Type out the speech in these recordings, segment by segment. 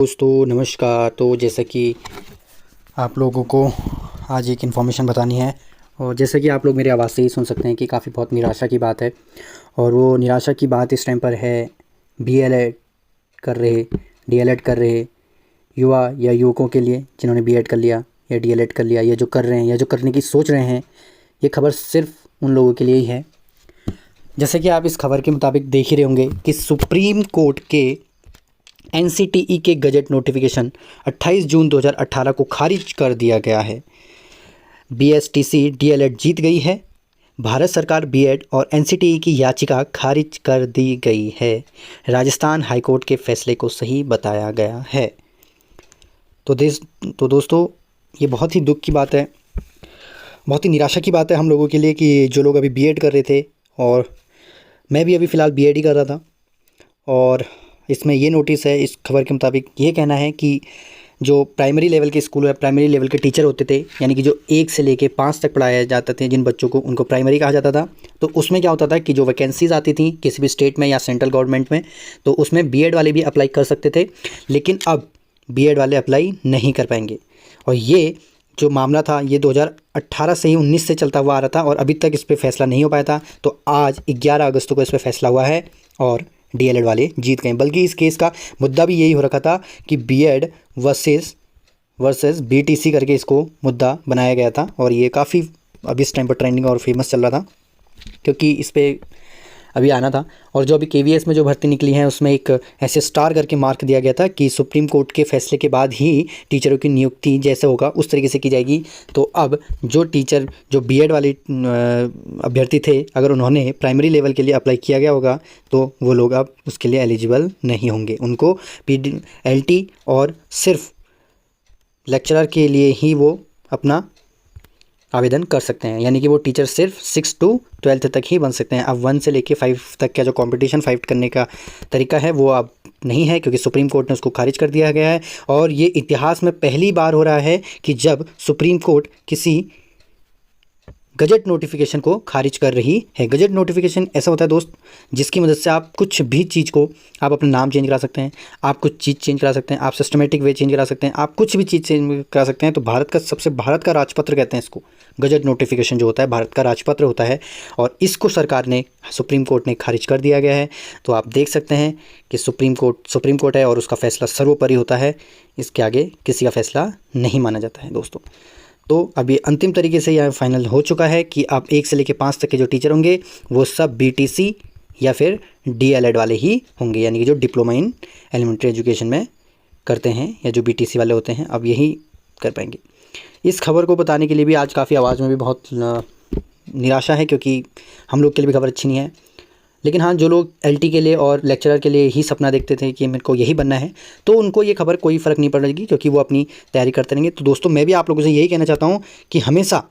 दोस्तों नमस्कार। तो जैसा कि आप लोगों को आज एक इन्फॉर्मेशन बतानी है, और जैसा कि आप लोग मेरी आवाज़ से ही सुन सकते हैं कि काफ़ी बहुत निराशा की बात है। और वो निराशा की बात इस टाइम पर है बीएलएड कर रहे डीएलएड कर रहे युवा या युवकों के लिए, जिन्होंने बीएड कर लिया या डीएलएड कर लिया, या जो कर रहे हैं या जो करने की सोच रहे हैं। ये खबर सिर्फ उन लोगों के लिए ही है। जैसे कि आप इस खबर के मुताबिक देख ही रहे होंगे कि सुप्रीम कोर्ट के एनसीटीई के गजट नोटिफिकेशन 28 जून 2018 को खारिज कर दिया गया है। बीएसटीसी डीएलएड जीत गई है। भारत सरकार बीएड और एनसीटीई की याचिका खारिज कर दी गई है। राजस्थान हाईकोर्ट के फैसले को सही बताया गया है। तो दोस्तों, ये बहुत ही दुख की बात है, बहुत ही निराशा की बात है हम लोगों के लिए कि जो लोग अभी बीएड कर रहे थे, और मैं भी अभी फ़िलहाल बीएड ही कर रहा था। और इसमें ये नोटिस है, इस खबर के मुताबिक ये कहना है कि जो प्राइमरी लेवल के स्कूल है, प्राइमरी लेवल के टीचर होते थे, यानी कि जो 1 से लेके 5 तक पढ़ाया जाते थे जिन बच्चों को, उनको प्राइमरी कहा जाता था। तो उसमें क्या होता था कि जो वैकेंसीज़ आती थी किसी भी स्टेट में या सेंट्रल गवर्नमेंट में, तो उसमें बीएड वाले भी अप्लाई कर सकते थे। लेकिन अब बीएड वाले अप्लाई नहीं कर पाएंगे। और ये जो मामला था ये 2018 से ही 19 से चलता हुआ आ रहा था, और अभी तक इस पर फैसला नहीं हो पाया था। तो आज 11 अगस्त को इस पर फैसला हुआ है और डीएलएड वाले जीत गए। बल्कि इस केस का मुद्दा भी यही हो रखा था कि बीएड वर्सेस बीटीसी करके इसको मुद्दा बनाया गया था। और ये काफ़ी अभी इस टाइम पर ट्रेंडिंग और फेमस चल रहा था, क्योंकि इस पर अभी आना था। और जो अभी केवीएस में जो भर्ती निकली है उसमें एक ऐसे स्टार करके मार्क दिया गया था कि सुप्रीम कोर्ट के फैसले के बाद ही टीचरों की नियुक्ति जैसे होगा उस तरीके से की जाएगी। तो अब जो टीचर, जो बीएड वाले अभ्यर्थी थे, अगर उन्होंने प्राइमरी लेवल के लिए अप्लाई किया गया होगा तो वो लोग अब उसके लिए एलिजिबल नहीं होंगे। उनको एलटी और सिर्फ लेक्चरर के लिए ही वो अपना आवेदन कर सकते हैं, यानी कि वो टीचर सिर्फ 6 to 12 तक ही बन सकते हैं। अब 1 से लेके 5 तक का जो कंपटीशन फाइट करने का तरीका है वो अब नहीं है, क्योंकि सुप्रीम कोर्ट ने उसको खारिज कर दिया गया है। और ये इतिहास में पहली बार हो रहा है कि जब सुप्रीम कोर्ट किसी गजट नोटिफिकेशन को खारिज कर रही है। गजट नोटिफिकेशन ऐसा होता है दोस्त, जिसकी मदद से आप कुछ भी चीज़ को, आप अपना नाम चेंज करा सकते हैं, आप कुछ चीज़ चेंज करा सकते हैं, आप सिस्टमेटिक वे चेंज करा सकते हैं, आप कुछ भी चीज़ चेंज करा सकते हैं। तो भारत का राजपत्र कहते हैं इसको। गजट नोटिफिकेशन जो होता है भारत का राजपत्र होता है, और इसको सरकार ने, सुप्रीम कोर्ट ने खारिज कर दिया गया है। तो आप देख सकते हैं कि सुप्रीम कोर्ट है और उसका फैसला सर्वोपरि होता है। इसके आगे किसी का फैसला नहीं माना जाता है दोस्तों। तो अभी अंतिम तरीके से यह फाइनल हो चुका है कि आप 1 से लेकर 5 तक के जो टीचर होंगे वो सब बीटीसी या फिर डीएलएड वाले ही होंगे, यानी कि जो डिप्लोमा इन एलिमेंट्री एजुकेशन में करते हैं या जो बीटीसी वाले होते हैं, अब यही कर पाएंगे। इस खबर को बताने के लिए भी आज काफ़ी आवाज़ में भी बहुत निराशा है, क्योंकि हम लोग के लिए भी खबर अच्छी नहीं है। लेकिन हाँ, जो लोग एलटी के लिए और लेक्चरर के लिए ही सपना देखते थे कि मेरे को यही बनना है, तो उनको ये खबर कोई फ़र्क नहीं पड़ेगी, क्योंकि वो अपनी तैयारी करते रहेंगे। तो दोस्तों, मैं भी आप लोगों से यही कहना चाहता हूँ कि हमेशा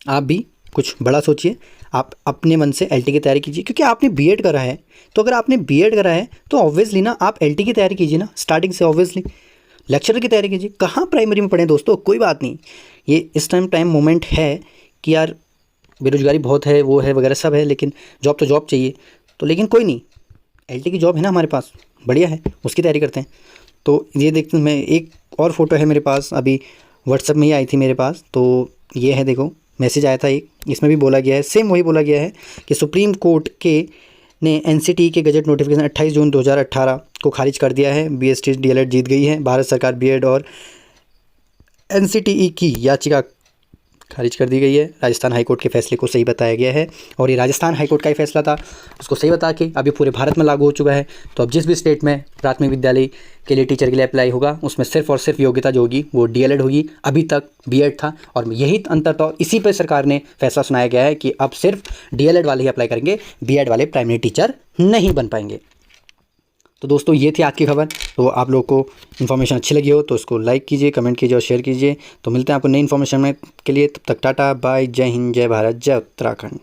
आप भी कुछ बड़ा सोचिए, आप अपने मन से एलटी की तैयारी कीजिए, क्योंकि आपने बीएड करा है। तो अगर आपने बीएड करा है तो ऑब्वियसली ना आप एलटी की तैयारी कीजिए ना, स्टार्टिंग से ऑब्वियसली लेक्चरर की तैयारी कीजिए। कहाँ प्राइमरी में पढ़ें दोस्तों, कोई बात नहीं। ये इस टाइम मोमेंट है कि यार बेरोजगारी बहुत है, वो है वगैरह सब है, लेकिन जॉब तो जॉब चाहिए। तो लेकिन कोई नहीं, एलटी की जॉब है ना हमारे पास, बढ़िया है, उसकी तैयारी करते हैं। तो ये देखते मैं, एक और फ़ोटो है मेरे पास, अभी व्हाट्सएप में ही आई थी मेरे पास। तो ये है, देखो मैसेज आया था एक, इसमें भी बोला गया है, सेम वही बोला गया है कि सुप्रीम कोर्ट ने एनसीटीई के गजट नोटिफिकेशन 28 जून 2018 को खारिज कर दिया है। बीएसटी डीएलएड जीत गई है। भारत सरकार बीएड और एनसीटीई की याचिका खारिज कर दी गई है। राजस्थान हाईकोर्ट के फैसले को सही बताया गया है, और ये राजस्थान हाईकोर्ट का ही फैसला था, उसको सही बता के अभी पूरे भारत में लागू हो चुका है। तो अब जिस भी स्टेट में प्राथमिक विद्यालय के लिए टीचर के लिए अप्लाई होगा, उसमें सिर्फ और सिर्फ योग्यता जो होगी वो डीएलएड होगी। अभी तक बीएड था, और यही अंतर था, और इसी पर सरकार ने फैसला सुनाया गया है कि अब सिर्फ डीएलएड वाले ही अप्लाई करेंगे, बीएड वाले प्राइमरी टीचर नहीं बन पाएंगे। तो दोस्तों, ये थी आज की खबर। तो आप लोग को इन्फॉर्मेशन अच्छी लगी हो तो इसको लाइक कीजिए, कमेंट कीजिए और शेयर कीजिए। तो मिलते हैं आपको नई इन्फॉर्मेशन में के लिए। तब तक टाटा बाय, जय हिंद, जय भारत, जय उत्तराखंड।